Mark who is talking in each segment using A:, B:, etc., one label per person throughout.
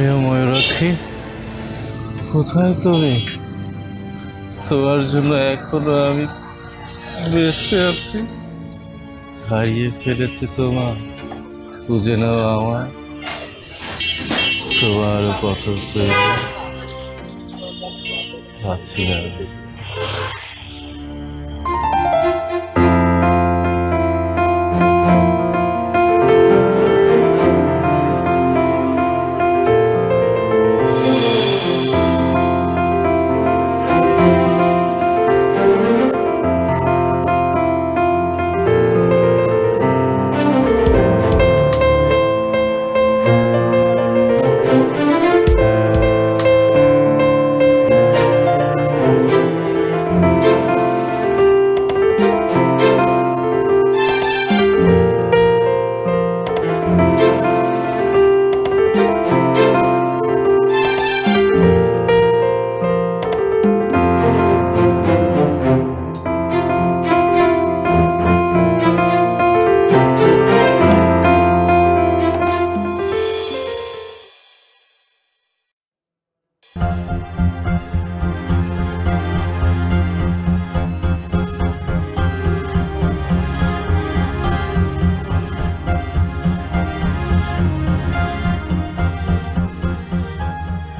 A: প্রিয় ময়ূরাক্ষী, কোথায় তুমি? তোমার জন্য এখনো আমি বেঁচে আছি। হারিয়ে ফেলেছি তোমার, খুঁজে নাও আমায়। তোমার কত প্রেম আছি আমি।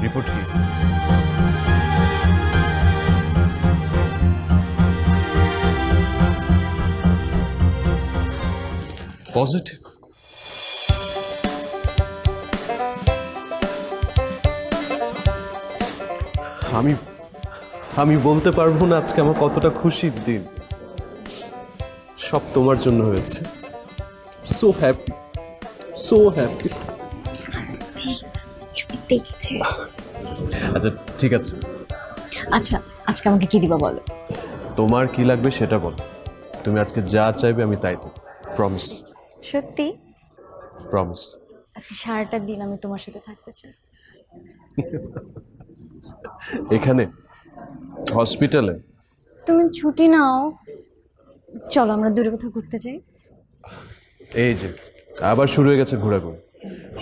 A: রিপোর্ট কি? পজিটিভ?
B: আমি আমি বলতে পারবো না আজকে আমার কতটা খুশির দিন। সব তোমার জন্য হয়েছে। So happy, so happy.
C: দেখছে।
B: আচ্ছা ঠিক আছে,
C: আচ্ছা আজকে আমাকে কি দিবা বলো?
B: তোমার কি লাগবে সেটা বলো। তুমি আজকে যা চাইবে আমি তাই দেব। প্রমিস।
C: সত্যি?
B: প্রমিস।
C: আজকে সারাটা দিন আমি তোমার সাথে থাকতে চাই।
B: এখানে হসপিটালে?
C: তুমি ছুটি নাও, চলো আমরা দূরে কোথাও ঘুরতে যাই।
B: এই যে আবার শুরু হয়ে গেছে ঘোরাঘুরি।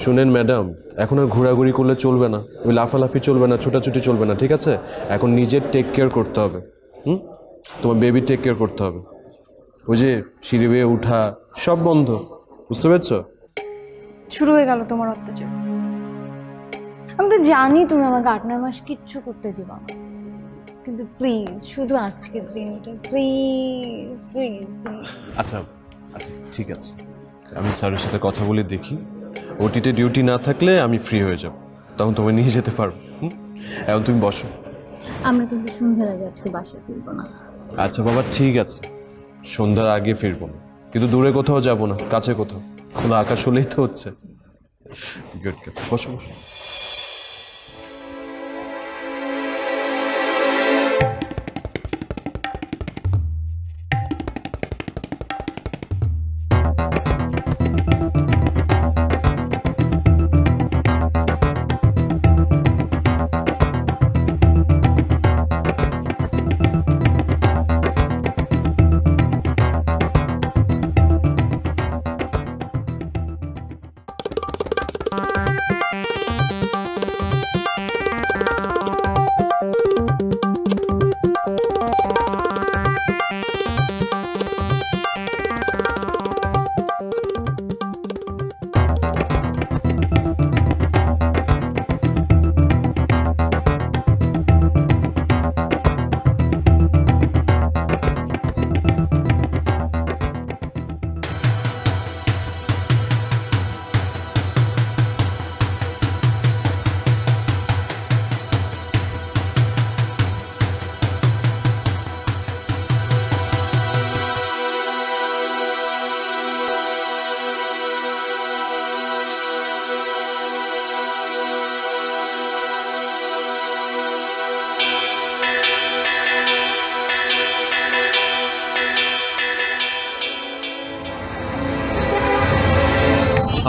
B: শুনেন ম্যাডাম, এখন আর ঘোরাঘুরি করলে চলবে না, ওই লাফালাফি চলবে না, ছোটাছুটি চলবে না, ঠিক আছে? এখন নিজের টেক কেয়ার করতে হবে। তোমার বেবি টেক কেয়ার করতে হবে। ওই যে সিঁড়ি বেয়ে উঠা সব বন্ধ, বুঝতে পেরেছ?
C: শুরু হয়ে গেল তোমার অত্যাচার। আমি তো জানি তুমি আমাকে 8-9 মাস কিচ্ছু করতে দিবা না, কিন্তু প্লিজ শুধু আজকের দিনটা প্লিজ প্লিজ প্লিজ।
B: আচ্ছা আচ্ছা ঠিক আছে, আমি স্যারের সাথে কথা বলে দেখি। ওটিতে ডিউটি না থাকলে আমি ফ্রি হয়ে যাব, তখন তোমায় নিয়ে যেতে পারবো। এখন তুমি বসো।
C: আমরা কিন্তু সন্ধ্যার আগে আজকে বাসায় ফিরবো না।
B: আচ্ছা বাবা ঠিক আছে, সন্ধ্যার আগে ফিরবো না, কিন্তু দূরে কোথাও যাব না, কাছে কোথাও। খোলা আকাশ হলেই তো হচ্ছে। গুড গুড, বসো বসো।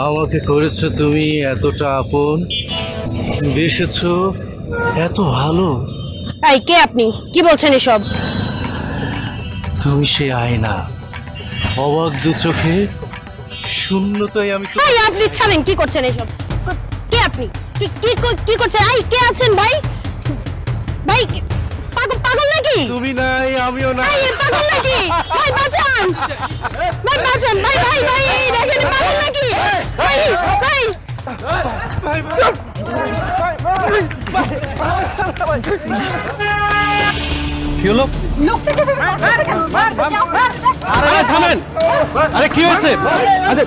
A: আমাকে করেছো তুমি এতটা আপন, বেসেছো এত ভালো।
D: এই কে আপনি? কি বলছেন এসব?
A: তুমি সে আয়না, অবাক দু চোখে শূন্যতায় আমি
D: এই আপনি ছাড়েন, কি করছেন এসব? কে আপনি? কি করছেন? এই কে আছেন ভাই? ভাই পাগল নাকি?
A: তুমি নাই, আমিও না।
D: এই পাগল নাকি? ভাই বাঁচান, ভাই বাঁচান, ভাই ভাই ভাই এই দেখেন পাগল নাকি? ভাই ভাই
B: কি হলো? আরে থামেন! আরে কি হয়েছে? আচ্ছা,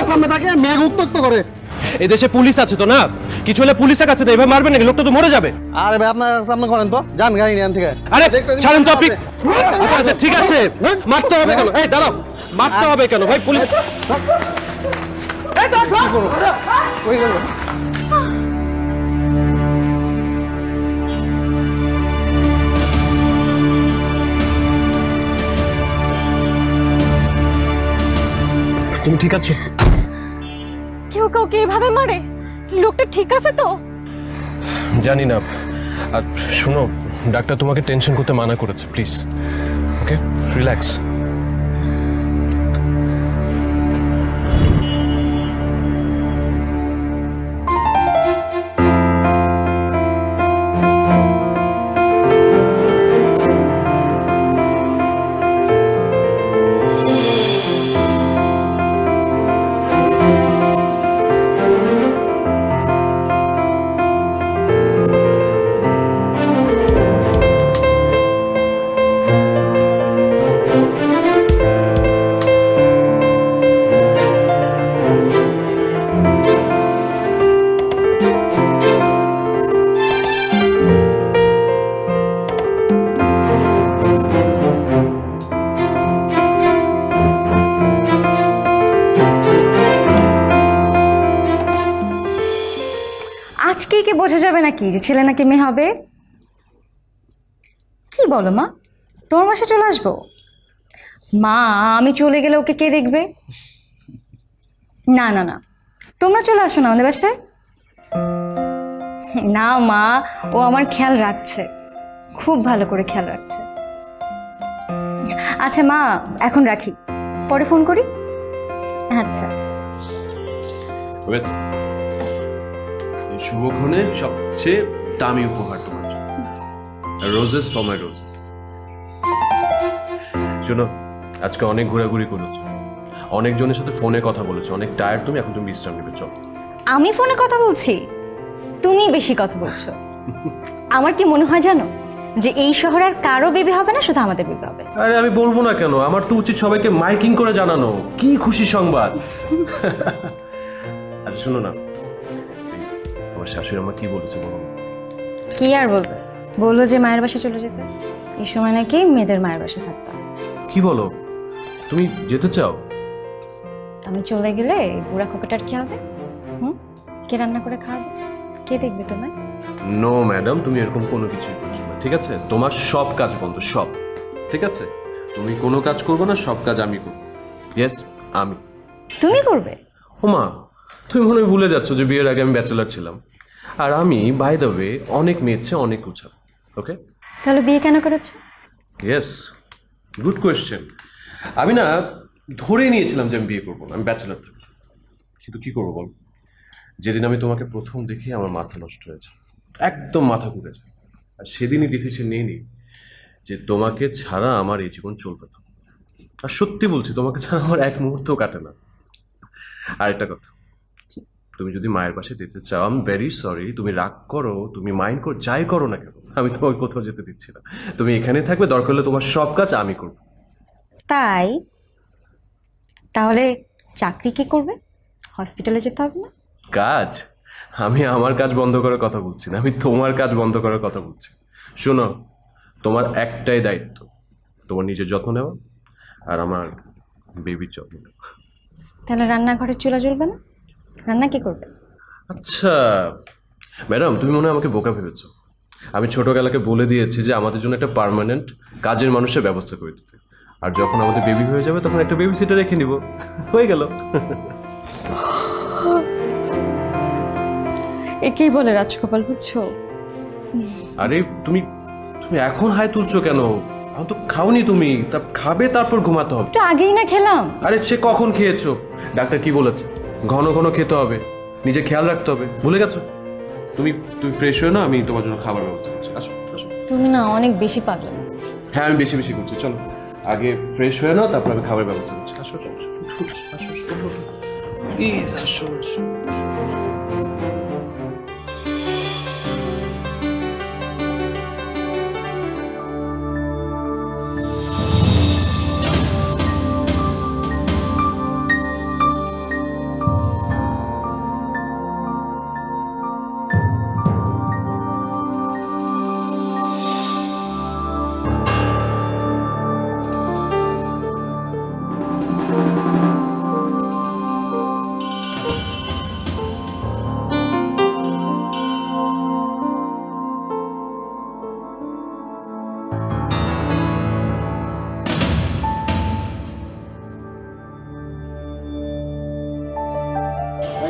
E: সামনে থাকে মেঘ উত্তক্ত করে।
B: এই দেশে পুলিশ আছে তো না? কিছু হলে পুলিশের কাছে দেবে, মারবেন নাকি? লোকটা তো মরে যাবে।
E: আরে ভাই আপনার সামনে করেন তো, যান গাড়ি নিয়ে থেকে।
B: আরে ছাড়েন তো আপনি। আচ্ছা ঠিক আছে, মারতে হবে কেন? এই দাঁড়াও, মারতে হবে কেন ভাই? পুলিশ
E: ওই গেল।
B: তুমি ঠিক আছো?
C: কেউ কাউকে এভাবে মারে? লোকটা ঠিক আছে তো?
B: জানি না। আর শোনো, ডাক্তার তোমাকে টেনশন করতে মানা করেছে, প্লিজ। Okay, relax.
C: আজকেই কি বোঝা যাবে নাকি যে ছেলে নাকি মেয়ে হবে? কি বলো মা, তোমার বাসায় চলে আসবো? মা আমি চলে গেলে ওকে কে দেখবে? না না না, তোমরা চলে আসো না আমাদের বাসায়। না মা, ও আমার খেয়াল রাখছে, খুব ভালো করে খেয়াল রাখছে। আচ্ছা মা, এখন রাখি, পরে ফোন করি। আচ্ছা।
B: এই শুভক্ষণে সবচেয়ে দামি উপহার তোমার জন্য, রোজেস ফর মাই রোজেস। শোনো, আজকে অনেক ঘোরাঘুরি করেছো, অনেকজনের সাথে ফোনে কথা বলেছো, অনেক টায়ার্ড তুমি, এখন তুমি বিশ্রাম নেবে। চলো।
C: আমি ফোনে কথা বলছি? তুমি বেশি কথা বলছো। আমার কি মনে হয় জানো, যে এই শহরে আর কারো বেবি হবে না, শুধু আমাদের বেবি হবে।
B: আরে আমি বলবো না কেন? আমার তো উচিত সবাইকে মাইকিং করে জানানো। কি খুশি সংবাদ! আচ্ছা শোনো না, আমার শাশুড়ি আমার কি বলেছে বলো?
C: কি আর বলবে, বললো যে মায়ের বাসায় চলে যেতে, এই সময় নাকি মেয়েদের মায়ের বাসায় থাকতাম।
B: কি বলো? তুমি যেতে চাও?
C: আমি চলে গেলে এই বুড়া খোকাটার কি হবে? কে রান্না করে খাওয়াবে? কে দেখবে তোমায়?
B: নো ম্যাডাম, তুমি এরকম কোনো কিছুই করছো না, ঠিক আছে? তোমার সব কাজ বন্ধ, সব। ঠিক আছে, তুমি কোনো কাজ করবে না, সব কাজ আমি করবো। ইয়েস, আমি।
C: তুমি করবে?
B: ওমা, তুমি মনে হয় ভুলে যাচ্ছ যে বিয়ের আগে আমি ব্যাচেলার ছিলাম। আর আমি বাই দ্য ওয়ে অনেক মেয়ের চেয়ে অনেক উঁচা। ওকে,
C: তাহলে বিয়ে কেন করেছো?
B: Yes, good question. আমি না ধরে নিয়েছিলাম যে আমি বিয়ে করবো না, আমি ব্যাচেলার থাকবো। কিন্তু কি করবো বল, যেদিন আমি তোমাকে প্রথম দেখি আমার মাথা নষ্ট হয়েছে, একদম মাথা ঘুরে যায়। আর সেদিনই ডিসিশন নিয়ে নিই যে তোমাকে ছাড়া আমার এই জীবন চলবে না। আর সত্যি বলছি, তোমাকে ছাড়া আমার এক মুহূর্তও কাটে না। আর একটা কথা, তুমি যদি মায়ের পাশে যেতে চাও, আই এম ভেরি সরি, তুমি রাগ করো, তুমি মাইন্ড করো, যাই করো না কেন, আমি তোমাকে কোথাও যেতে দিচ্ছি না। তুমি এখানে থাকবে, দরকার হলে তোমার সব কাজ আমি করবো।
C: তাই? তাহলে চাকরি কে করবে? হসপিটালে যেতে হবে না?
B: কাজ? আমি আমার কাজ বন্ধ করার কথা বলছি না, আমি তোমার কাজ বন্ধ করার কথা বলছি। শোনো, তোমার একটাই দায়িত্ব, তোমার নিজের যত্ন নেওয়া আর আমার বেবির যত্ন নেওয়া।
C: তাহলে রান্নাঘরের চুলা জ্বলবে না? রান্না কে করবে?
B: আচ্ছা ম্যাডাম, তুমি মনে হয় আমাকে বোকা ভেবেছো। আমি ছোটবেলাকে বলে দিয়েছি যে আমাদের জন্য একটা পার্মানেন্ট কাজের মানুষের ব্যবস্থা করে দিতে, আর যখন আমাদের বেবি হয়ে যাবে তখন একটা বেবি সিটার রেখে নিব, হয়ে গেল।
C: একেই বলে রাজকপাল, বুঝছো?
B: আরে তুমি তুমি এখন হাই তুলছো কেন? এখন তো খাওনি তুমি, তা খাবে তারপর ঘুমাতে হবে।
C: একটু আগেই না খেলাম।
B: আরে সে কখন খেয়েছো? ডাক্তার কি বলেছে? ঘন ঘন খেতে হবে, নিজে খেয়াল রাখতে হবে, ভুলে গেছো? তুমি তুমি ফ্রেশ হয়ে না, আমি তোমার জন্য খাবার ব্যবস্থা করছি। আসো আসো।
C: তুমি না অনেক বেশি পাগলা।
B: হ্যাঁ আমি বেশি বেশি করছি, চলো আগে ফ্রেশ হয়ে নাও, তারপর আমি খাবার ব্যবস্থা করছি। আসো আসো, আসো, উঠো, উঠো, আসো, আসো, উঠো। প্লিজ আসো, আসো।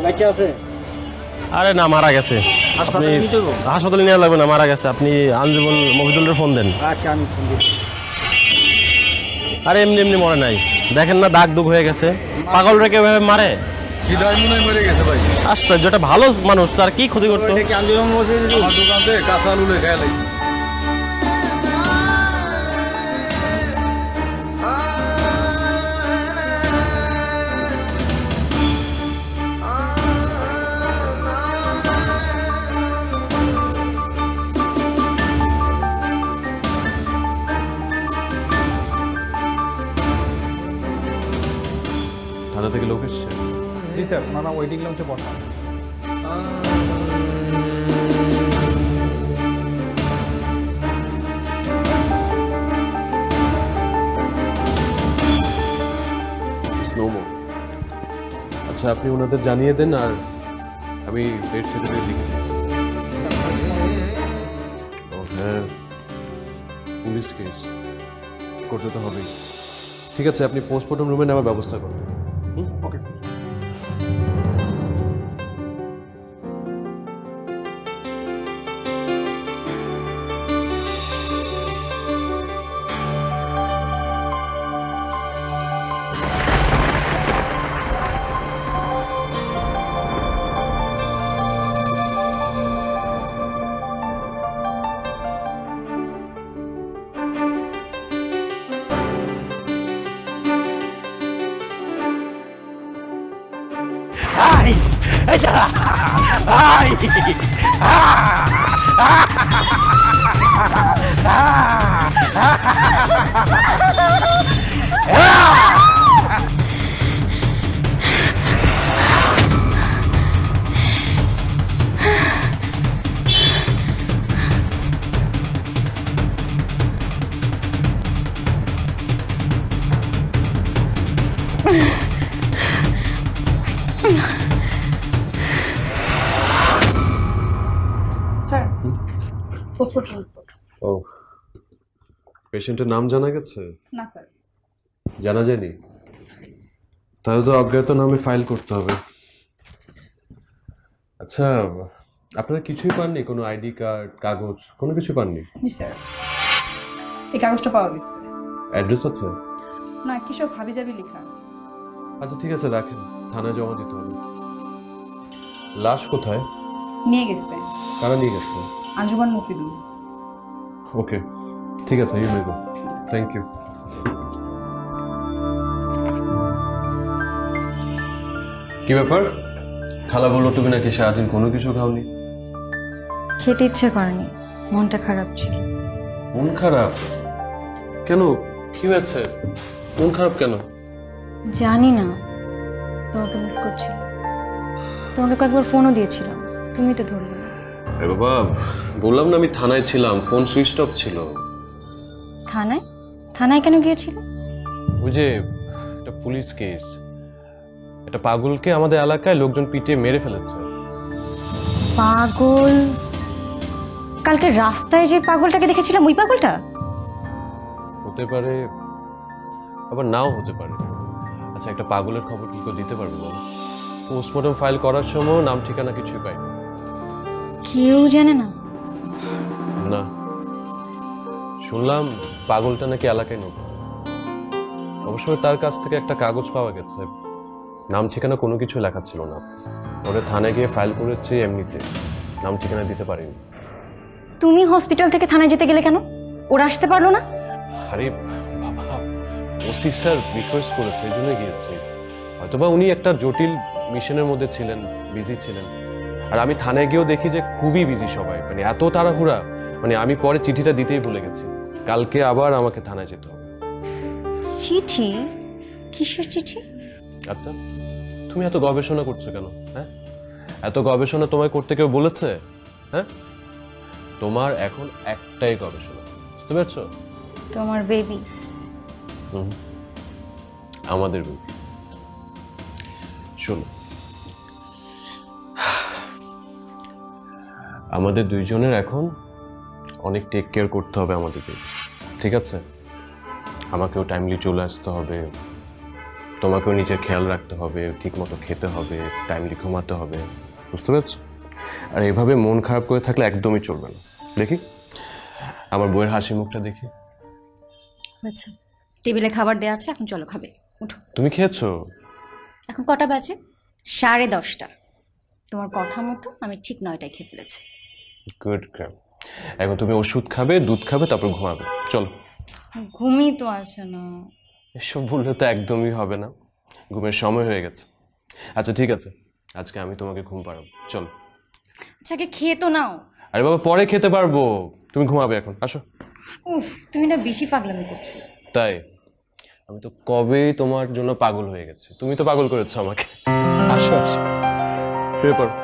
E: বাচ্চা আছে
F: আরে না, মারা গেছে। আপনি
E: হাসপাতালে নিতে হবে?
F: হাসপাতালে নেওয়া লাগবে না, মারা গেছে। আপনি আঞ্জুমন মফিদুলের ফোন দেন।
E: আচ্ছা আমি ফোন দিচ্ছি।
F: আরে এমনি এমনি মরে নাই, দেখেন না দাগ দুগ হয়ে গেছে। পাগল রেখে এভাবে মারে?
A: হৃদয় মনে হয় মরে গেছে ভাই।
F: আশ্চর্য, এটা ভালো মানুষ, তার কি ক্ষতি করতো?
E: এটা কি আন্দোলন মসজিদ?
A: আমার দোকান থেকে কাঁচা লুলে খেয়ে লাগছে।
B: থানা থেকে লোক এসছে?
G: জি স্যার, ওনারা ওয়েটিং লঞ্চে বসা।
B: No more. আচ্ছা আপনি ওনাদের জানিয়ে দেন, আর আমি ডেট সার্টিফিকেট লিখে দিচ্ছি। ও হ্যাঁ, পুলিশ কেস করতে তো হবেই। ঠিক আছে, আপনি পোস্টমর্টম রুমে নেওয়ার ব্যবস্থা করুন।
G: Okay sir.
D: Sir, postmortem report.
B: ও, পেশেন্টের নাম জানা গেছে?
D: না স্যার।
B: জানা যায়নি? তাহলে তো অজ্ঞাত নামে ফাইল করতে হবে। আচ্ছা, আপনারা কিছুই পাননি? কোনো আইডি কার্ড, কাগজ, কোনো কিছু পাননি?
D: জি স্যার, এই কাগজটা পাওয়া গেছে।
B: অ্যাড্রেস আছে?
D: না, কি সব হাবি জাবি লেখা।
B: আচ্ছা ঠিক আছে, রাখেন, থানায় জমা দিতে হবে। লাশ কোথায়?
D: নিয়ে গেছে
B: কারা নিয়ে গেছে?
D: আঞ্জুমান মফিদুল।
B: ওকে, ঠিক আছে, you may go. Thank you. কি ব্যাপার? খালা বললো তুমি নাকি সারাদিন কোনো কিছু খাওনি।
C: খেতে ইচ্ছে করেনি, মনটা খারাপ ছিল।
B: মন খারাপ কেন? কি হয়েছে? মন খারাপ কেন?
C: জানি না, তোমাকে মিস করছি। তোমাকে কয়েকবার ফোনও দিয়েছিলাম, তুমি তো ধরলে না।
B: আরে বাবা, বললাম না আমি থানায় ছিলাম, ফোন সুইচ অফ ছিল।
C: থানায়? থানায় কেন গিয়েছিলে?
B: ওই যে একটা পুলিশ কেস, একটা পাগলকে আমাদের এলাকায় লোকজন পিটিয়ে মেরে ফেলেছে।
C: পাগল? কালকে রাস্তায় যে পাগলটাকে দেখেছিলাম, ওই পাগলটা?
B: হতে পারে, আবার নাও হতে পারে। আচ্ছা, একটা পাগলের খবর কি করে দিতে পারবে বলো? পোস্টমর্টম ফাইল করার সময় নাম ঠিকানা কিছুই পাইনি।
C: কেউ জানে না?
B: না, শুনলাম পাগলটা নাকি এলাকায় নতুন। অবশ্য তার কাছ থেকে একটা কাগজ পাওয়া গেছে, নাম ঠিকানা কোনো কিছু লেখা ছিল না। ওরা থানায় গিয়ে ফাইল করেছে এমনিতে, নাম ঠিকানা দিতে পারিনি।
C: তুমি হসপিটাল থেকে থানায় যেতে গেলে কেন? ওরা আসতে পারলো না?
B: আরে বাবা, ওসি স্যার রিকোয়েস্ট করেছে, এই জন্য গিয়েছি। হয়তোবা উনি একটা জটিল মিশনের মধ্যে ছিলেন, বিজি ছিলেন। আর আমি থানায় গিয়েও দেখি যে খুবই বিজি সবাই, মানে এত তাড়াহুড়া, মানে আমি পরে চিঠিটা দিতেই ভুলে গেছি। কালকে আবার আমাকে থানায় যেতে হবে।
C: চিঠি? কিসের চিঠি?
B: আচ্ছা, তুমি এত গবেষণা করছো কেন? হ্যাঁ, এত গবেষণা তোমায় করতে কেউ বলেছে? হ্যাঁ, তোমার এখন একটাই গবেষণা, বুঝতে পারছো?
C: তোমার বেবি।
B: আমাদের বেবি। শোনো, আমাদের দুইজনের এখন অনেক টেক কেয়ার করতে হবে আমাদের বেবি, ঠিক আছে? আমাকেও টাইমলি চলে আসতে হবে, তোমাকেও নিজের খেয়াল রাখতে হবে, ঠিক মতো খেতে হবে, টাইমলি ঘুমাতে হবে, বুঝতে পারছো? আর এভাবে মন খারাপ করে থাকলে একদমই চলবে না। দেখি আমার বইয়ের হাসি মুখটা দেখি।
C: আচ্ছা, টেবিলে খাবার দেওয়া আছে, এখন চলো খাবে। উঠো।
B: তুমি খেয়েছো?
C: এখন কটা বাজে? 10:30। তোমার কথা মতো আমি ঠিক 9টায় খেয়ে ফেলেছি।
B: Good girl. এখন তুমি ওষুধ খাবে, দুধ খাবে, তারপর ঘুমাবে। চলো।
C: ঘুমই তো আসে না।
B: এসব বললে তো একদমই হবে না, ঘুমের সময় হয়ে গেছে। আচ্ছা ঠিক আছে, আজকে আমি তোমাকে ঘুম পাড়াবো, চলো।
C: আচ্ছা, আগে খেয়ে তো নাও।
B: আরে বাবা, পরে খেতে পারবো, তুমি ঘুমাবে এখন, আসো।
C: উফ, তুমি না বেশি পাগলামি করছো।
B: তাই? আমি তো কবেই তোমার জন্য পাগল হয়ে গেছি, তুমি তো পাগল করেছো আমাকে। আসো আসো, শুয়ে পড়ো।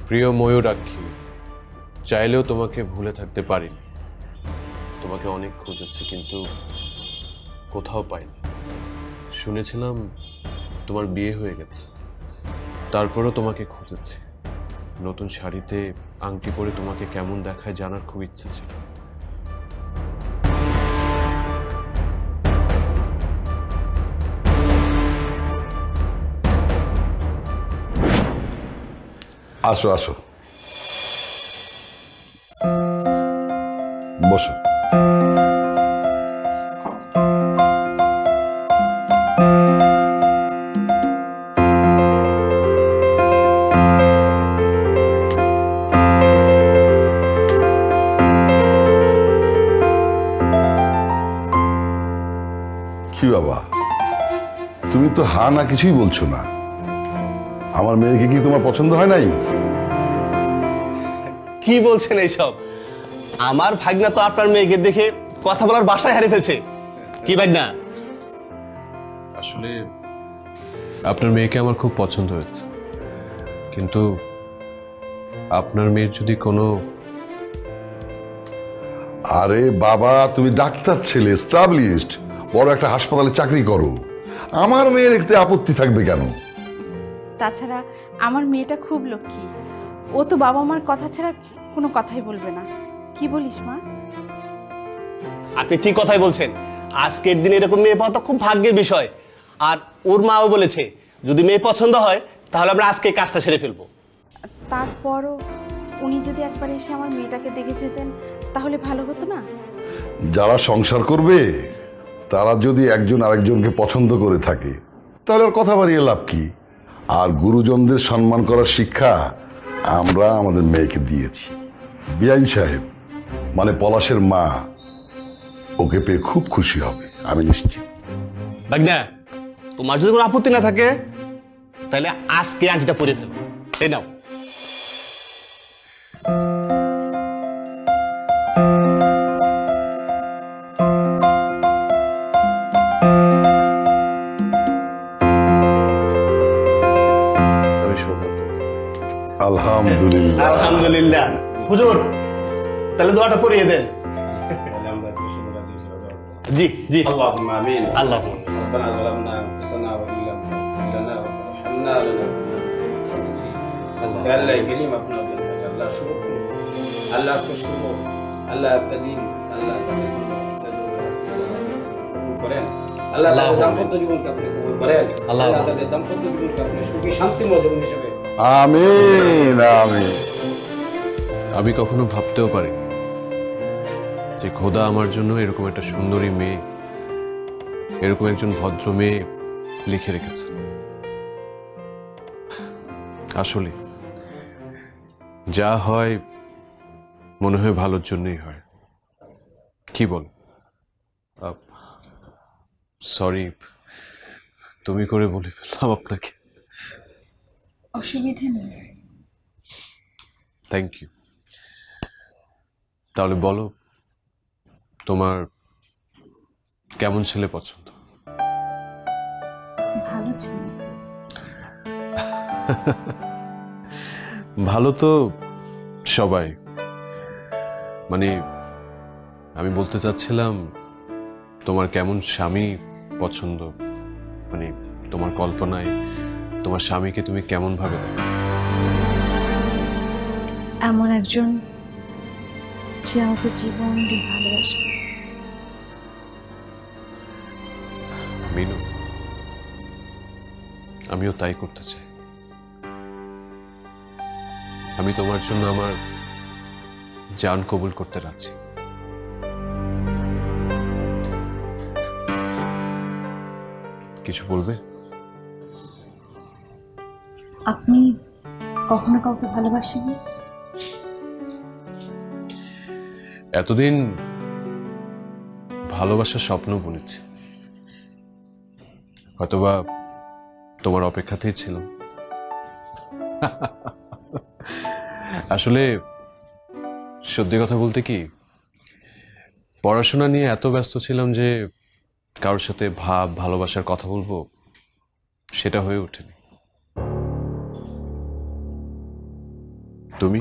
B: প্রিয় ময়ূরাক্ষী, চাইলেও তোমাকে ভুলে থাকতে পারিনি। তোমাকে অনেক খুঁজেছি কিন্তু কোথাও পাইনি। শুনেছিলাম তোমার বিয়ে হয়ে গেছে, তারপরও তোমাকে খুঁজেছি। নতুন শাড়িতে আংটি পরে তোমাকে কেমন দেখায় জানার খুব ইচ্ছে ছিল।
H: আসো আসো, বসো। কি বাবা, তুমি তো হা না কিছুই বলছো না। আমার মেয়েকে কি তোমার পছন্দ হয় নাই?
F: কি বলছেন এইসব? আমার ভাগনা তো আপনার মেয়েকে দেখে কথা বলার ভাষায় হারিয়ে ফেলছে। কি ভাগনা?
B: আসলে আপনার মেয়েকে আমার খুব পছন্দ হয়েছে, কিন্তু আপনার মেয়ের যদি কোনো...
H: আরে বাবা, তুমি ডাক্তার ছেলে, এস্টাবলিশড, বড় একটা হাসপাতালে চাকরি করো, আমার মেয়ের এতে আপত্তি থাকবে কেন?
D: তাছাড়া আমার মেয়েটা খুব লক্ষ্মী, ও তো বাবা মার কথা ছাড়া কোনো কথাই বলবে না। কি বলিস মা?
F: আপনি ঠিক কথাই বলছেন। আজকের দিনে এরকম মেয়ে পাওয়া তো খুব ভাগ্যের বিষয়। আর ওর মাও বলেছে যদি মেয়ে পছন্দ হয় তাহলে আমরা আজকে কাজটা সেরে ফেলবো।
D: তারপরও উনি যদি একবার এসে আমার মেয়েটাকে দেখে যেতেন তাহলে ভালো হতো না?
H: যারা সংসার করবে তারা যদি একজন আরেকজনকে পছন্দ করে থাকে তাহলে আর কথা বাড়িয়ে লাভ কি? আর গুরুজনদের সম্মান করার শিক্ষা আমরা আমাদের মেয়েকে দিয়েছি। বিআইন সাহেব মানে পলাশের মা ওকে পেয়ে খুব খুশি হবে, আমি নিশ্চিত।
F: ভাগনা, তোমার যদি কোনো আপত্তি না থাকে তাহলে আজকে আংটিটা পরে ফেলবো। এই নাও।
H: আলহামদুলিল্লাহ।
F: আলহামদুলিল্লাহ। হুজুর তাহলে দোয়াটা পড়িয়ে দেন। জি জি।
I: اللهم امين.
F: আল্লাহ
I: ربنا ظلمنا انفسنا وان لم تغفر لنا وترحمنا لنكونن من الخاسرين. আল্লাহ كريم अपना दिन আল্লাহ শুকর আল্লাহ খুশবু আল্লাহ কদিম আল্লাহ করেন আল্লাহ তাদের দাম্পত্য জীবনকে আপনি কবুল করেন আল্লাহ তাদের দাম্পত্য জীবনকে আপনি সুখী শান্তিময় জীবন হিসেবে
H: আমিন আমিন।
B: আমি কখনো ভাবতেও পারি যে খোদা আমার জন্য এরকম একটা সুন্দরী মেয়ে, এরকম একজন ভদ্র মেয়ে লিখে রেখেছে। আসলে যা হয় মনে হয় ভালোর জন্যই হয়, কি বল? সরি, তুমি করে বলে ফেললাম আপনাকে।
C: অসুবিধে নেই।
B: Thank you. তাহলে বলো, তোমার কেমন ছেলে পছন্দ?
C: ভালো ছিল।
B: ভালো তো সবাই, মানে আমি বলতে চাচ্ছিলাম তোমার কেমন স্বামী পছন্দ, মানে তোমার কল্পনায় তোমার স্বামীকে তুমি কেমন ভাবে দেখো?
C: এমন একজন যে আমাকে জীবন দিয়ে ভালোবাসবে।
B: মিনু, আমিও তাই করতে চাই। আমি তোমার জন্য আমার জান কবুল করতে রাজি। কিছু বলবে?
C: আপনি কখনো কাউকে ভালোবাসেননি?
B: এতদিন ভালোবাসার স্বপ্ন বুনেছি, হয়তোবা তোমার অপেক্ষাতেই ছিলাম। আসলে সত্যি কথা বলতে কি, পড়াশোনা নিয়ে এত ব্যস্ত ছিলাম যে কারোর সাথে ভালোবাসার কথা বলবো সেটা হয়ে ওঠেনি। তুমি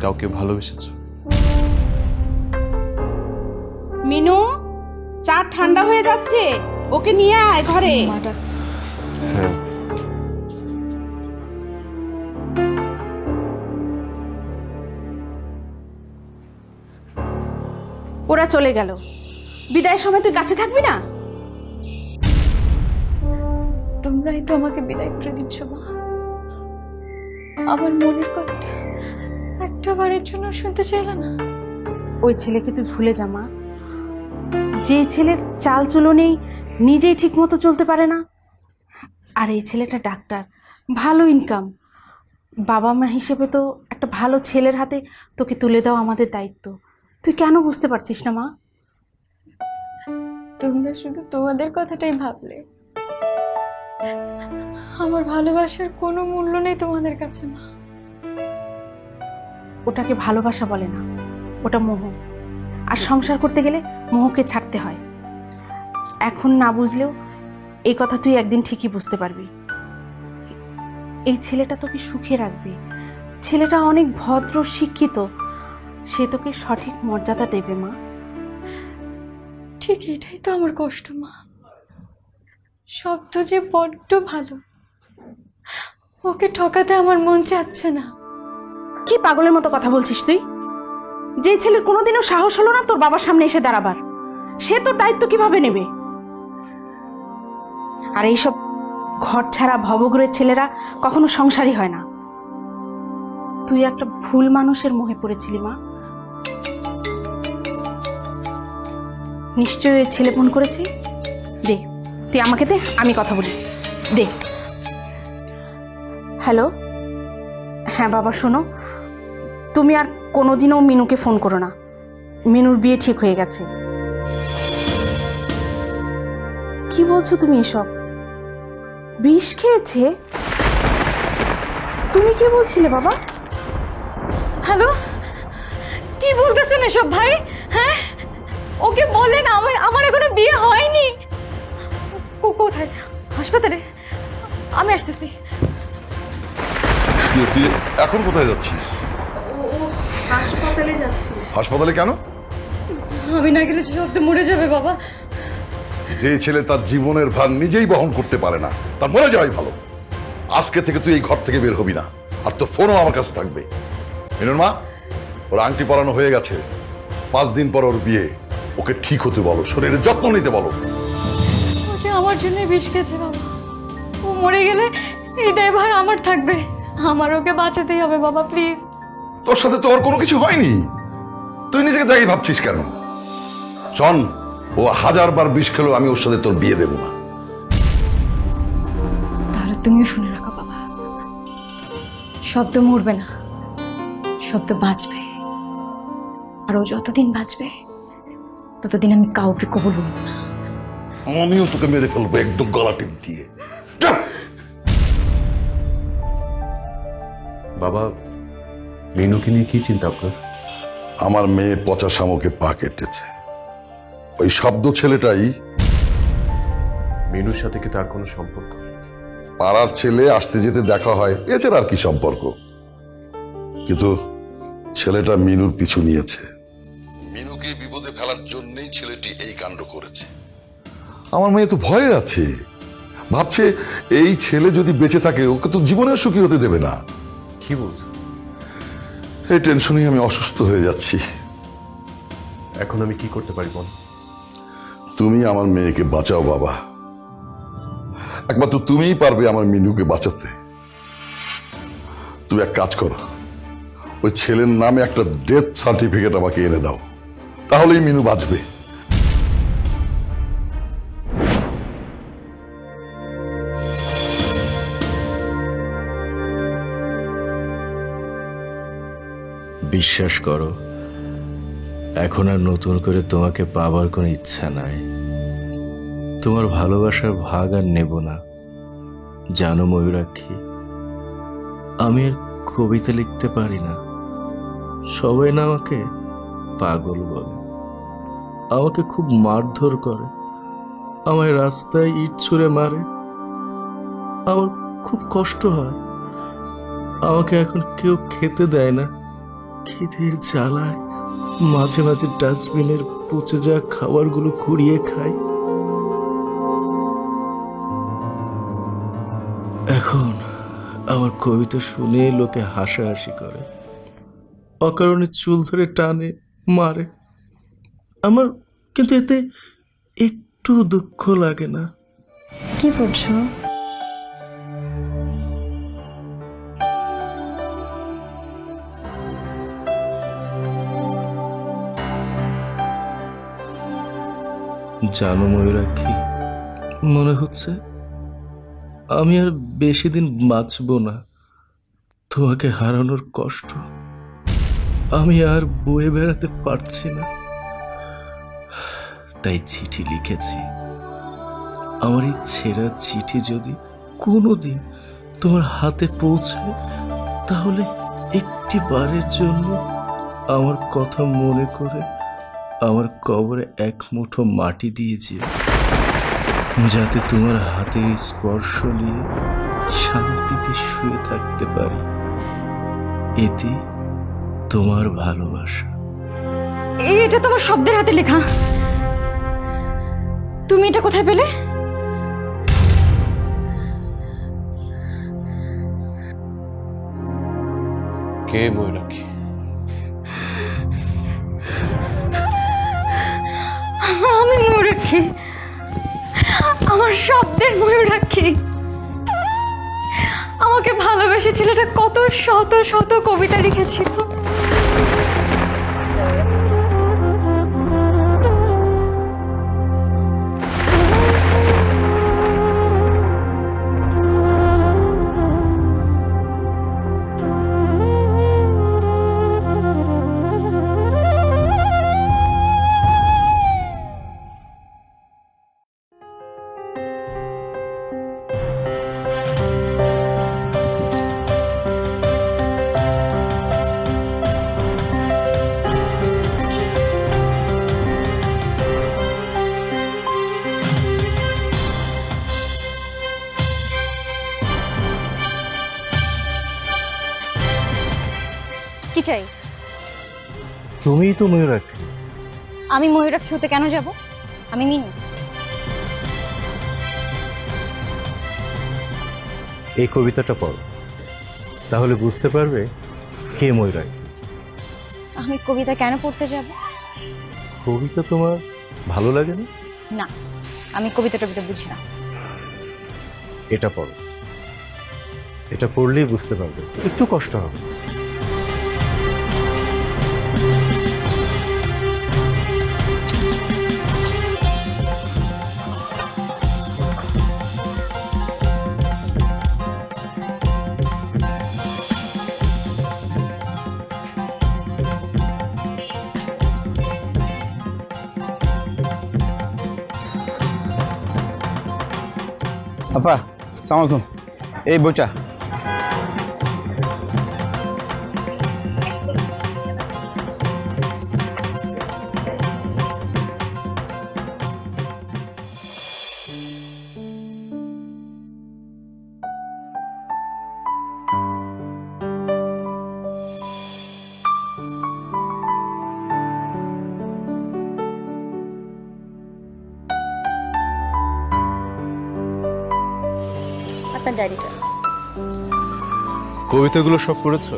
B: কাউকে ভালোবেসেছো?
D: মিনু, চা ঠান্ডা হয়ে যাচ্ছে, ওকে নিয়ে আয় ঘরে।
C: মা ডাকছে।
B: হ্যাঁ।
D: ওরা চলে গেল, বিদায়ের সময় তুই কাছে থাকবি না?
C: তোমরাই তো আমাকে বিদায় করে দিচ্ছ মা। আমার মনের কথাটা একটা বারের জন্য শুনতে চাইলে না?
D: ওই ছেলেকে তুই ভুলে যা মা। যে ছেলের চাল চলো নেই, নিজেই ঠিক মতো চলতে পারে না, আর এই ছেলেটা ডাক্তার, ভালো ইনকাম, বাবা মা হিসেবে তো একটা ভালো ছেলের হাতে তোকে তুলে দেওয়া আমাদের দায়িত্ব। তুই কেন বুঝতে পারছিস না মা?
C: তোমরা শুধু তোমাদের কথাটাই ভাবলে। আমার ভালোবাসার কোনো মূল্য নেই তোমাদের কাছে মা।
D: ওটাকে ভালোবাসা বলে না, ওটা মোহ। আর সংসার করতে গেলে মোহকে ছাড়তে হয়। এখন না বুঝলেও এই কথা তুই একদিন ঠিকই বুঝতে পারবি। এই ছেলেটা তোকে সুখে রাখবে, ছেলেটা অনেক ভদ্র শিক্ষিত, সে তোকে সঠিক মর্যাদা দেবে মা।
C: ঠিক এটাই তো আমার কষ্ট মা। শব্দ যে বড্ড ভালো, ওকে ঠকাতে আমার মন চাচ্ছে না।
D: কি পাগলের মতো কথা বলছিস তুই? যে ছেলের কোনোদিনও সাহস হলো না তোর বাবার সামনে এসে দাঁড়াবার, সে তোর দায়িত্ব কিভাবে নেবে? আর এইসব ঘর ছাড়া ভবঘুরের ছেলেরা কখনো সংসারী হয় না। তুই একটা ভুল মানুষের মোহে পড়েছিলি মা। নিশ্চয়ই ওই ছেলে ফোন করেছে। দে, তুই আমাকে দে, আমি কথা বলি। দে। হ্যালো। হ্যাঁ বাবা, শোনো, তুমি আর কোনোদিনও মিনুকে ফোন করো না। মিনুর বিয়ে ঠিক হয়ে গেছে। কি বলছো তুমি এসব? বিষ খেয়েছে? তুমি কি বলছিলে বাবা?
C: হ্যালো, কি বলতেছেন এসব ভাই? হ্যাঁ, ওকে বলেন আমার এখনো বিয়ে হয়নি। কোথায়? হাসপাতালে? আমি আসতেছি।
H: তুই এখন কোথায় যাচ্ছিস?
D: হাসপাতালে যাচ্ছি।
H: হাসপাতালে কেন?
C: আমি না গেলে সব তো মরে যাবে বাবা।
H: যে ছেলে তার জীবনের ভার নিজেই বহন করতে পারে না তার মরে যাওয়াই ভালো। আজকে থেকে তুই এই ঘর থেকে বের হবি না, আর তোর ফোনও আমার কাছে থাকবে। মিনুর মা, ওর আংটি পরানো হয়ে গেছে, 5 দিন পর ওর বিয়ে। ওকে ঠিক হতে বলো, শরীরের যত্ন নিতে বলো।
C: ও যে আমার জন্য বিষ খেয়েছে বাবা। ও মরে গেলে এই দায়ভার আমার থাকবে। আমার ওকে বাঁচাতেই হবে বাবা, প্লিজ।
H: তোর সাথে তো ওর কোনো কিছু হয়নি, তুই নিজেকে দায়ী ভাবছিস কেন? শোন, ও 1000 বার বিষ খেলো, আমি ওর সাথে তোর বিয়ে দেবো না।
C: তাহলে তুমিও শুনে রাখো বাবা, শব্দ মরবে না, শব্দ বাঁচবে। আর ও যতদিন বাঁচবে ততদিন আমি কাউকে কবুল বলব না।
H: আমিও তোকে মেরে ফেলবো একদম গলা টিপ দিয়ে। যা।
B: বাবা, মিনুকে নিয়ে কি চিন্তা আপনার?
H: আমার মেয়ে পচা শামুকে পা কেটেছে, ওই শব্দ ছেলেটাই।
B: মিনুর সাথে কি তার কোনো সম্পর্ক?
H: পাড়ার ছেলে, আসতে যেতে দেখা হয়, এছাড়া আর কি সম্পর্ক। কিন্তু ছেলেটা মিনুর পিছু নিয়েছে, মিনুকে বিপদে ফেলার জন্যই ছেলেটি এই কাণ্ড করেছে। আমার মেয়ে তো ভয়ে আছে, ভাবছে এই ছেলে যদি বেঁচে থাকে ওকে তো জীবনেও সুখী হতে দেবে না।
B: কি বলছে?
H: এই টেনশনেই আমি অসুস্থ হয়ে যাচ্ছি।
B: এখন আমি কি করতে পারি বল?
H: তুমি আমার মেয়েকে বাঁচাও বাবা, একমাত্র তুমিই পারবে আমার মিনুকে বাঁচাতে। তুমি এক কাজ করো, ওই ছেলের নামে একটা ডেথ সার্টিফিকেট আমাকে এনে দাও, তাহলেই মিনু বাঁচবে।
J: বিশ্বাস করো, এখন আর নতুন করে তোমাকে পাবার কোনো ইচ্ছা নাই। তোমার ভালোবাসার ভাগ আর নেব না। জানো ময়ূরাক্ষী, আমি আর কবিতা লিখতে পারি না। সবাই না আমাকে পাগল বলে, আমাকে খুব মারধর করে, আমায় রাস্তায় ইট ছুঁড়ে মারে। আমার খুব কষ্ট হয়। আমাকে এখন কেউ খেতে দেয় না। খিদের জ্বালায় মাঝে মাঝে ডাস্টবিনের পচে যাওয়া খাবারগুলো কুড়িয়ে খাই। এখন আমার কবিতা শুনে লোকে হাসাহাসি করে, অকারণে চুল ধরে টানে, মারে। আমার কিন্তু এতে একটু দুঃখ লাগে না।
C: কি পড়ছো?
J: জানো ময়ূরাক্ষী, মনে হচ্ছে আমি আর বেশি দিন বাঁচব না। তোমাকে হারানোর কষ্ট আমি আর বয়ে বেড়াতে পারছি না। তাই চিঠি লিখেছি। আমার এই ছেঁড়া চিঠি যদি কোনোদিন তোমার হাতে পৌঁছায়, তাহলে একটি বারের জন্য আমার কথা মনে করে আমার কবরে এক মুঠো মাটি দিয়ে যেও, যাতে তোমার হাতের স্পর্শ নিয়ে শান্তিতে শুয়ে থাকতে পারি। এতে তোমার ভালোবাসা।
C: এটা তোমার শব্দের হাতে লেখা। তুমি এটা কোথায় পেলে?
B: কে ময়ূরাক্ষী?
C: আমি ময়ূরাক্ষী, আমার শব্দের ময়ূরাক্ষী। আমাকে ভালোবেসে ছেলেটা কত শত শত কবিতা লিখেছিল। কি চাই?
J: তুমিই তো ময়ূরাক্ষী।
C: আমি ময়ূরাক্ষী হতে কেন যাব? আমি মিনু।
J: এই কবিতাটা পড়ো, তাহলে বুঝতে পারবে কে ময়ূরাক্ষী।
C: আমি কবিতা কেন পড়তে যাব?
J: কবিতা তোমার ভালো লাগে না?
C: না, আমি কবিতা টবিতা বুঝি না।
J: এটা পড়ো, এটা পড়লেই বুঝতে পারবে, একটু কষ্ট হবে।
E: আপা সালাম আলাইকুম, এই বইটা।
C: আপনার ডায়েরিটা।
J: কবিতাগুলো সব পড়েছো?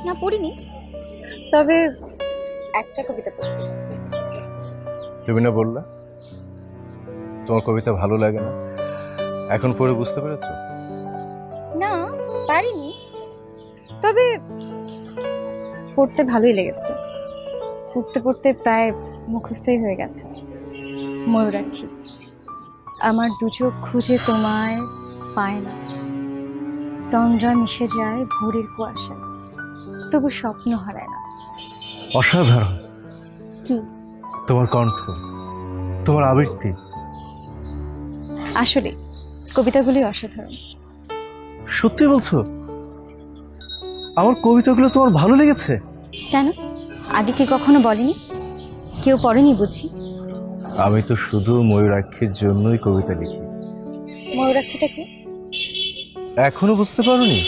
C: না, পড়িনি, তবে একটা কবিতা পড়েছি।
J: তুমি না বললা তোমার কবিতা ভালো লাগে না, এখন পড়ে বুঝতে পেরেছো?
C: না, পারিনি, তবে পড়তে ভালোই লেগেছে। পড়তে পড়তে প্রায় মুখস্থই হয়ে গেছে। ময়ূরাক্ষী, আমার দু চোখ খুঁজে তোমায় পায় না, তন্দ্রা মিশে যায় ভোরের কুয়াশায়, তবু স্বপ্ন হারায় না।
J: অসাধারণ
C: কি
J: তোমার কণ্ঠ, তোমার আবৃত্তি।
C: আসলে কবিতাগুলি অসাধারণ।
J: সত্যি বলছো? আমার কবিতাগুলো তোমার ভালো লেগেছে?
C: কেন, আগে কি কখনো বলেনি? কেউ পড়েনি বুঝি?
J: আমি তো শুধু ময়ূরাক্ষীর জন্যই কবিতা লিখি।
C: ময়ূরাক্ষীটা কি?
J: এখনো বুঝতে পারোনি?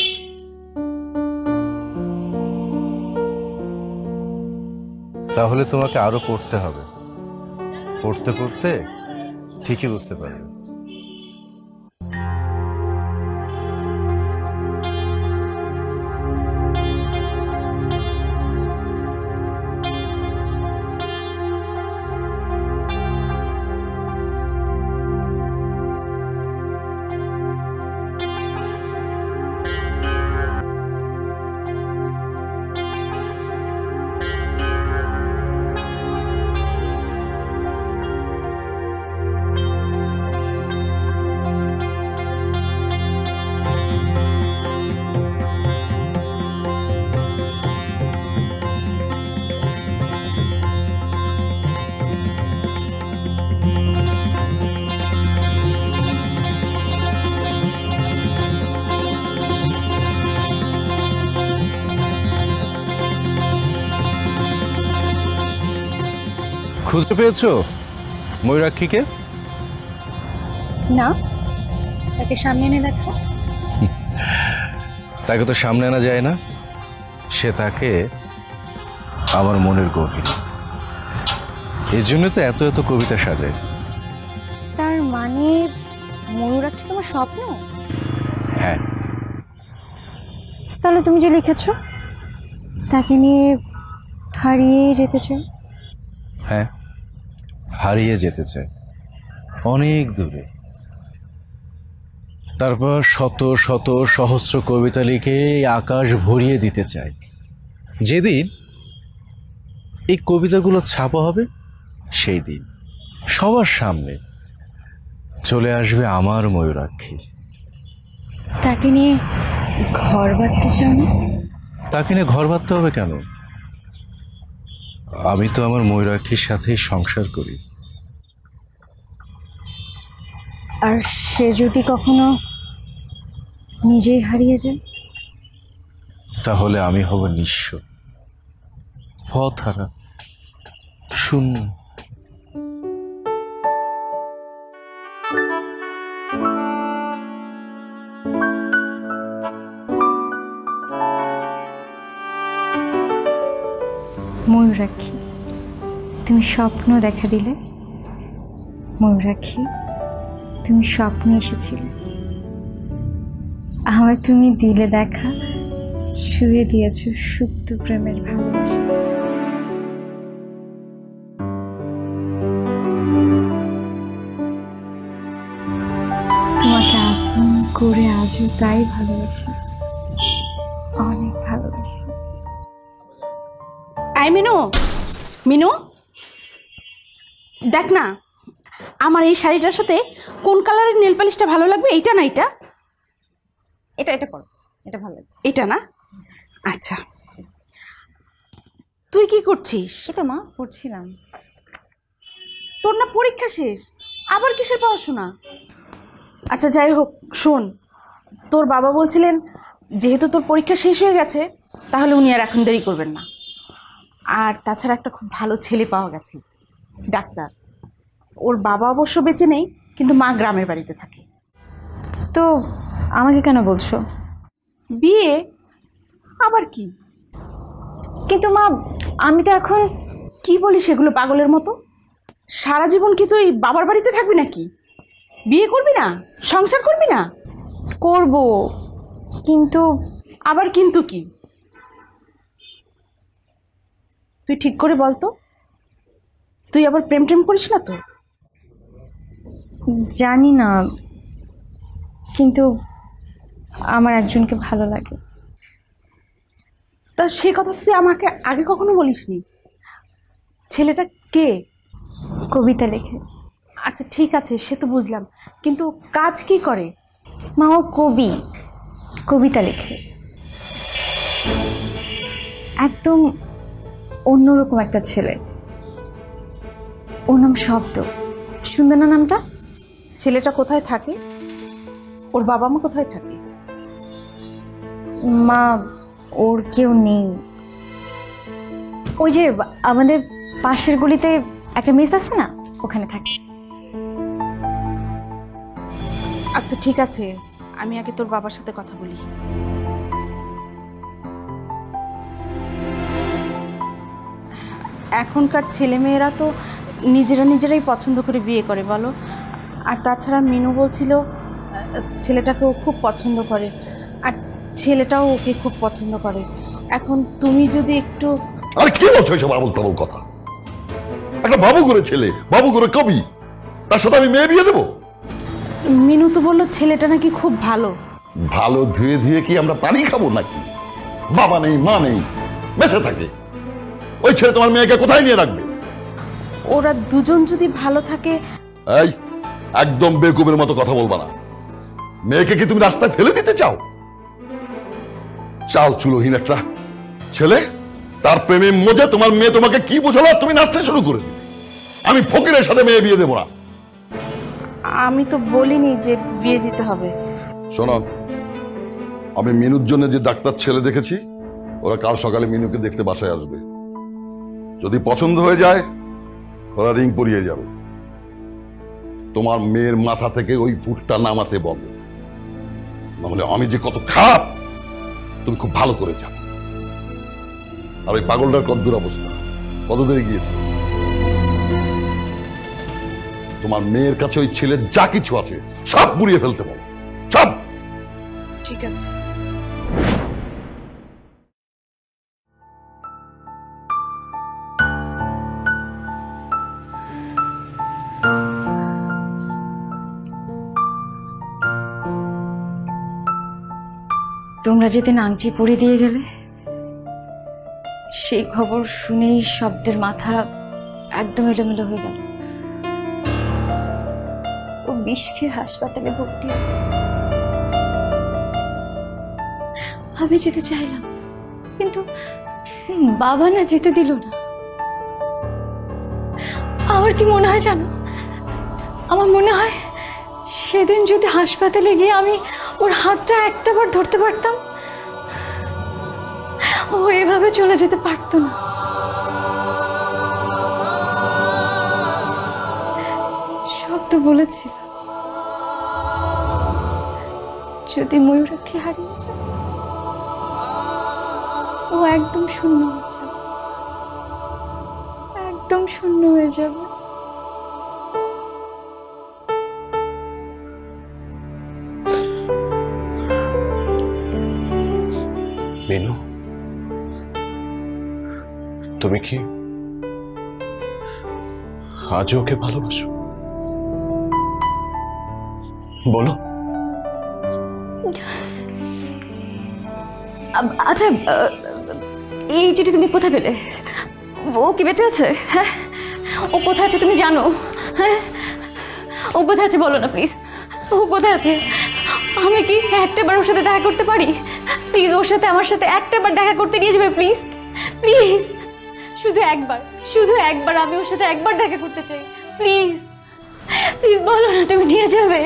J: তাহলে তোমাকে আরো পড়তে হবে, পড়তে পড়তে ঠিকই বুঝতে পারবে। খুঁজে পেয়েছো ময়ূরাক্ষীকে?
C: না, তাকে সামনে এনে দেখো।
J: তাকে তো সামনে আনা যায় না, সে তাকে আমার মনের গভীরে। এই জন্য তো এত এত কবিতা সাজায়।
C: তার মানে ময়ূরাক্ষী তোমার স্বপ্ন?
J: হ্যাঁ।
C: তাহলে তুমি যে লিখেছো তাকে নিয়ে হারিয়ে যেতে চাও?
J: হ্যাঁ, হারিয়ে যেতে চাই অনেক দূরে, তারপর শত শত সহস্র কবিতা লিখে এই আকাশ ভরিয়ে দিতে চাই। যেদিন এই কবিতাগুলো ছাপা হবে সেই দিন সবার সামনে চলে আসবে আমার ময়ূরাক্ষী।
C: তাকে নিয়ে ঘর বাঁধতে চাও না?
J: তাকে নিয়ে ঘর বাঁধতে হবে কেন? আমি তো আমার ময়ূরাক্ষীর সাথেই সংসার করি।
C: আর সে যদি কখনো নিজেই হারিয়ে যায়?
J: তাহলে আমি হব নিঃস্ব, পথহারা, শূন্য।
C: ময়ূরাক্ষী, তুমি স্বপ্ন দেখা দিলে। ময়ূরাক্ষী, তুমি স্বপ্নে এসেছিলে, আমায় তুমি দিলে দেখা, শুয়ে দিয়েছ সুপ্ত প্রেমের ভালোবাসা। তোমাকে আপন করে আজও তাই ভালোবাসি, অনেক ভালোবাসি।
D: আই মিনু, মিনু দেখ না, আমার এই শাড়িটার সাথে কোন কালারের নেল পালিশটা ভালো লাগবে? এইটা না এটা?
C: এটা এটা করো, এটা ভালো লাগে।
D: এটা না? আচ্ছা, তুই কি করছিস?
C: এটা মা পড়ছিলাম।
D: তোর না পরীক্ষা শেষ, আবার কিসের পড়াশোনা? আচ্ছা যাই হোক, শোন, তোর বাবা বলছিলেন যেহেতু তোর পরীক্ষা শেষ হয়ে গেছে তাহলে উনি আর এখন দেরি করবেন না। আর তাছাড়া একটা খুব ভালো ছেলে পাওয়া গেছে, ডাক্তার। ওর বাবা অবশ্য বেঁচে নেই, কিন্তু মা গ্রামের বাড়িতে থাকে।
C: তো আমাকে কেন বলছো?
D: বিয়ে আবার কি?
C: কিন্তু মা, আমি তো এখন।
D: কি বলিস এগুলো পাগলের মতো? সারা জীবন কি তুই বাবার বাড়িতে থাকবি নাকি? বিয়ে করবি না? সংসার করবি না?
C: করব, কিন্তু
D: আবার কিন্তু কি? তুই ঠিক করে বল তো, তুই আবার প্রেম টেম করিস না তো?
C: জানি না, কিন্তু আমার একজনকে ভালো লাগে।
D: তা সে কথা তুই আমাকে আগে কখনো বলিসনি। ছেলেটা কে?
C: কবিতা লেখে।
D: আচ্ছা ঠিক আছে, সে তো বুঝলাম, কিন্তু কাজ কি করে?
C: মা, ও কবি, কবিতা লেখে। একদম অন্যরকম একটা ছেলে। ওর নাম শব্দ। সুন্দর না নামটা?
D: ছেলেটা কোথায় থাকে? ওর বাবা মা কোথায় থাকে?
C: মা, ওর কেউ নেই। ওই যে আমাদের পাশের গলিতে একটা মেস আছে না, ওখানে থাকে।
D: আচ্ছা ঠিক আছে, আমি আগে তোর বাবার সাথে কথা বলি। এখনকার ছেলেমেয়েরা তো নিজেরাই পছন্দ করে বিয়ে করে, বলো? আর তাছাড়া মিনু বলছিল ছেলেটাকে ও খুব পছন্দ করে, আর ছেলেটাও ওকে খুব পছন্দ করে। এখন তুমি যদি একটু...
H: আরে কি বলছো এসব আবল তাবল কথা? একটা বাবু করে ছেলে, বাবু করে কবি, তার সাথে আমি মেয়ে বিয়ে দেবো?
D: মিনু তো বললো ছেলেটা নাকি খুব ভালো।
H: ভালো ধুয়ে ধুয়ে কি আমরা পানি খাবো নাকি? বাবা নেই, মা নেই, বেঁচে থাকে, ওই ছেলে তোমার মেয়েকে কোথায় নিয়ে রাখবে?
D: ওরা দুজন যদি ভালো থাকে...
H: এই, একদম বেকুবের মতো কথা বলবা না। মেয়েকে কি তুমি রাস্তায় ফেলে দিতে চাও? চাল চুলোহীন একটা ছেলে, তার প্রেমে মজে তোমার মেয়ে তোমাকে কি বোঝালো আর তুমি নাচতে শুরু করে দিবে। আমি ফকিরের সাথে মেয়ে বিয়ে দেবো না।
D: আমি তো বলিনি যে বিয়ে দিতে হবে।
H: শোনো, আমি মিনুর জন্য যে ডাক্তার ছেলে দেখেছি, ওরা কাল সকালে মিনুকে দেখতে বাসায় আসবে। যদি পছন্দ হয়ে যায় ওরা রিং পরিয়ে যাবে। তোমার মেয়ের মাথা থেকে ওই ভুটটা নামাতে বলো, নাহলে আমি যে কত খারাপ তুমি খুব ভালো করে জানো। আর ওই পাগলটার কদ্দুর অবস্থা, কত দূরে গিয়েছে? তোমার মেয়ের কাছে ওই ছেলের যা কিছু আছে সব পুড়িয়ে ফেলতে বলো, সব।
D: ঠিক আছে।
C: তোমরা যেদিন আংটি পরে দিয়ে গেলে, সেই খবর শুনেই শব্দের মাথা একদম এলোমেলো হয়ে গেল। ও বিষ খেয়ে হাসপাতালে ভর্তি হল। আমি যেতে চাইলাম, কিন্তু বাবা না যেতে দিল না। আমার কি মনে হয় জানো, আমার মনে হয় সেদিন যদি হাসপাতালে গিয়ে আমি ওর হাতটা একটাবার ধরতে পারতাম, ও এভাবে চলে যেতে পারতো না। শব্দ বলেছিল যদি ময়ূরাক্ষী হারিয়ে যায়, ও একদম শূন্য হয়ে যাবে। শূন্য হয়ে যাবে।
B: মিনু, তুমি কি আজও ওকে ভালোবাসো? বলো।
C: আচ্ছা, এই চিঠি তুমি কোথায় পেলে? ও কি বেঁচে আছে? হ্যাঁ, ও কোথায় আছে তুমি জানো? হ্যাঁ, ও কোথায় আছে বলো না প্লিজ। ও কোথায় আছে? আমি কি একটাবার ওর সাথে দেখা করতে পারি? প্লিজ ওর সাথে আমার সাথে একটাবার দেখা করতে নিয়ে যাবে প্লিজ, প্লিজ। শুধু একবার আমি ওর সাথে একবার দেখা করতে চাই, প্লিজ প্লিজ বলো না তুমি নিয়ে যাবে।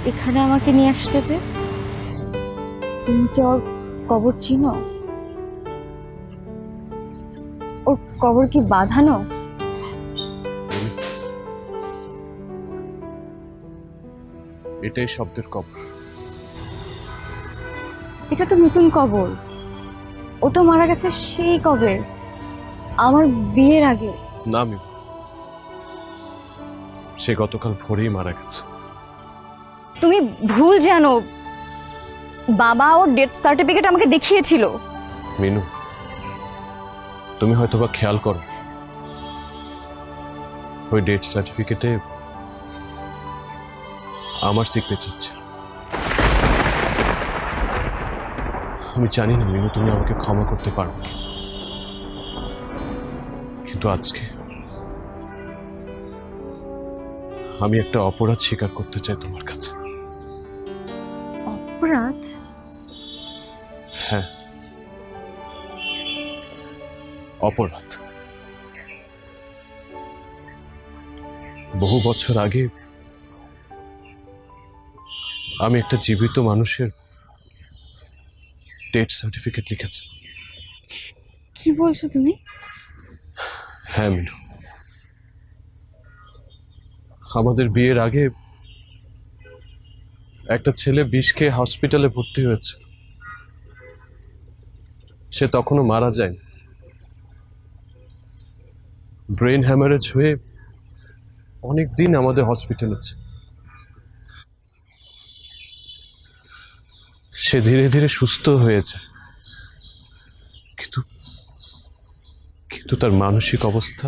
C: এখানে আমাকে নিয়ে আসলে যে, তুমি কি ওর কবর চিনো? ওর কবর কি বাঁধানো?
B: এটাই শব্দের কবর।
C: এটা তো নতুন কবর। ও তো মারা গেছে সেই কবে, আমার বিয়ের আগে।
B: না মিনু, সে গতকাল ভোরেই মারা গেছে।
C: তুমি ভুল জানো, বাবা ওর ডেথ সার্টিফিকেট আমাকে দেখিয়েছিল।
B: মিনু, তুমি হয়তোবা খেয়াল করো, ওই ডেথ সার্টিফিকেটে আমার সিগনেচার ছিল। আমি জানি না মিনু তুমি আমাকে ক্ষমা করতে পারো কি, কিন্তু আজকে আমি একটা অপরাধ স্বীকার করতে চাই তোমার কাছে।
C: অপরাধ?
B: হ্যাঁ, অপরাধ। বহু বছর আগে আমি একটা জীবিত মানুষের ডেথ সার্টিফিকেট লিখেছি।
C: কি বলছো তুমি?
B: হ্যাঁ মিনু, আমাদের বিয়ের আগে একটা ছেলে বিষ খেয়ে হসপিটালে ভর্তি হয়েছে। সে তখনও মারা যায়নি, ব্রেন হ্যামারেজ হয়ে অনেক দিন আমাদের হসপিটালে আছে। সে ধীরে ধীরে সুস্থ হয়েছে, কিন্তু তার মানসিক অবস্থা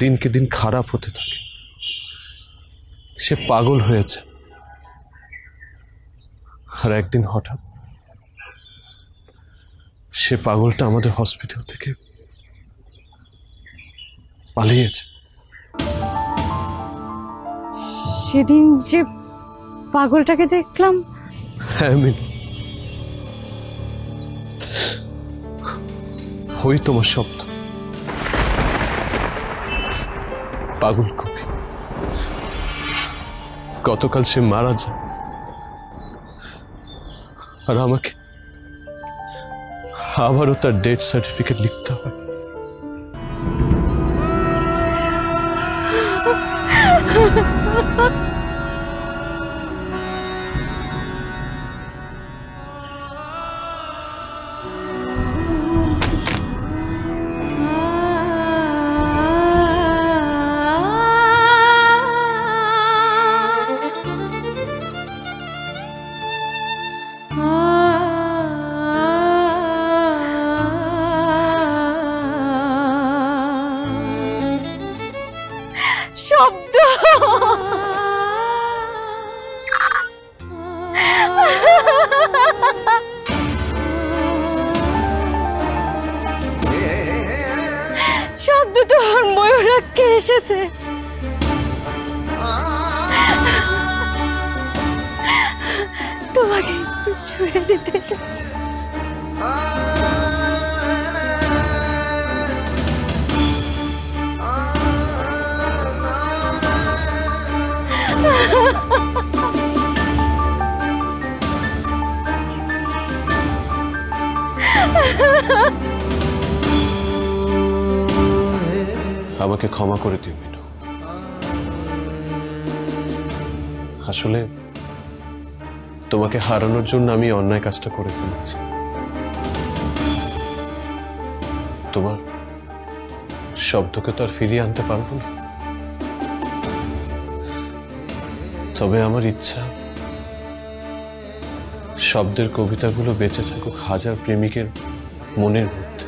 B: দিনকে দিন খারাপ হতে থাকে। সে পাগল হয়েছে, আর একদিন হঠাৎ সে পাগলটা আমাদের হসপিটাল থেকে পালিয়েছে।
C: সেদিন যে পাগলটাকে দেখলাম।
B: হ্যাঁ মিনু, ওই তোমার শব্দ, পাগল কবি। গতকাল সে মারা যায়, আর আমাকে আবারও তার ডেথ সার্টিফিকেট লিখতে হয়।
C: শব্দ, শব্দ তো আর ময়ূরাক্ষে এসেছে। তোমাকে একটু ছুঁয়ে দিতে এসেছে।
B: আমাকে ক্ষমা করে দিও মিনু। আসলে তোমাকে হারানোর জন্য আমি অন্যায় কাজটা করে ফেলেছি। তোমার শব্দকে তো আর ফিরিয়ে আনতে পারবো না, তবে আমার ইচ্ছা শব্দের কবিতাগুলো বেঁচে থাকুক হাজার প্রেমিকের মনের মধ্যে।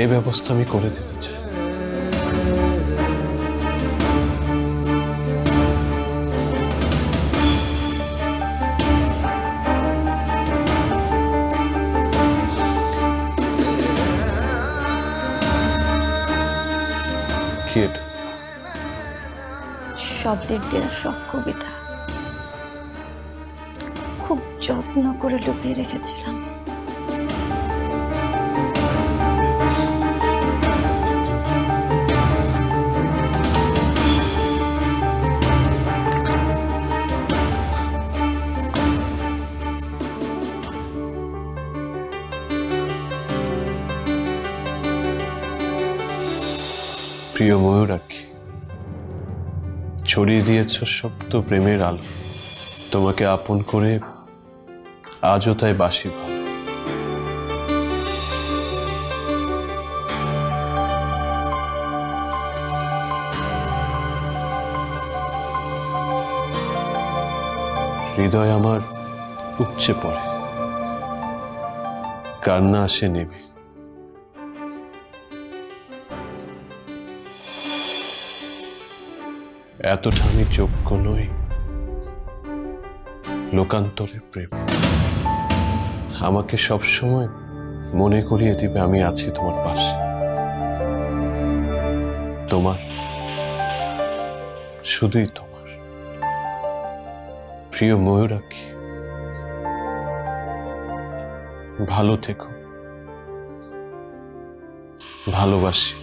B: এই ব্যবস্থা আমি করে দিতে চাই। কি এটা?
C: শব্দের দেওয়া সব কবিতা খুব যত্ন করে লুকিয়ে রেখেছিলাম।
B: প্রিয় ময়ূরাক্ষী, ছড়িয়ে দিয়েছ সপ্ত প্রেমের আলো। তোমাকে আপন করে আজও তাই বাসি ভালো। হৃদয় আমার উপচে পড়ে, কান্না আসে নেমে। এতটা আমি যোগ্য নই লোকান্তরে প্রেম। আমাকে সবসময় মনে করিয়ে দিবে আমি আছি তোমার পাশে। তোমার, শুধুই তোমার। প্রিয় ময়ূরাক্ষী, ভালো থেকো, ভালোবাসি।